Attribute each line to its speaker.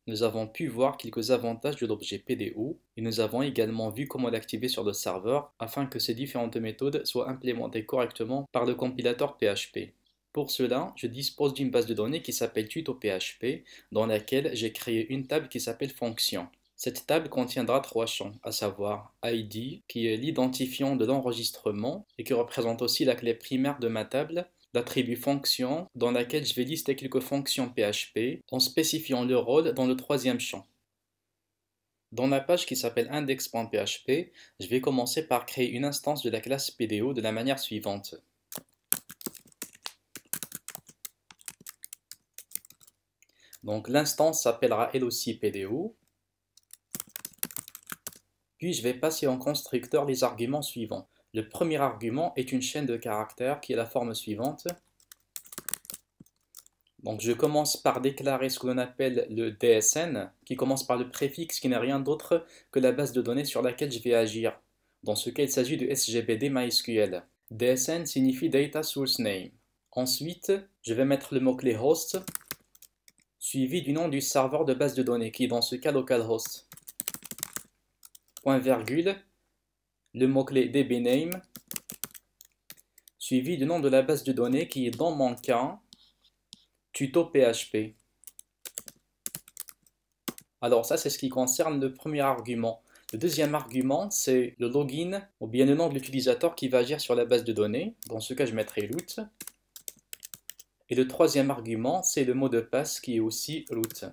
Speaker 1: nous avons pu voir quelques avantages de l'objet PDO et nous avons également vu comment l'activer sur le serveur afin que ces différentes méthodes soient implémentées correctement par le compilateur PHP. Pour cela, je dispose d'une base de données qui s'appelle tuto.php dans laquelle j'ai créé une table qui s'appelle fonction. Cette table contiendra trois champs, à savoir ID, qui est l'identifiant de l'enregistrement et qui représente aussi la clé primaire de ma table, l'attribut fonction dans laquelle je vais lister quelques fonctions PHP en spécifiant le rôle dans le troisième champ. Dans la page qui s'appelle index.php, je vais commencer par créer une instance de la classe PDO de la manière suivante. Donc l'instance s'appellera elle aussi PDO. Puis je vais passer en constructeur les arguments suivants. Le premier argument est une chaîne de caractères qui est la forme suivante. Donc je commence par déclarer ce que l'on appelle le DSN, qui commence par le préfixe qui n'est rien d'autre que la base de données sur laquelle je vais agir. Dans ce cas, il s'agit de SGBD MySQL. DSN signifie Data Source Name. Ensuite, je vais mettre le mot-clé host, suivi du nom du serveur de base de données, qui est dans ce cas localhost. Point virgule, le mot-clé dbname, suivi du nom de la base de données qui est dans mon cas tuto.php. Alors ça c'est ce qui concerne le premier argument. Le deuxième argument c'est le login ou bien le nom de l'utilisateur qui va agir sur la base de données. Dans ce cas je mettrai root. Et le troisième argument c'est le mot de passe qui est aussi root.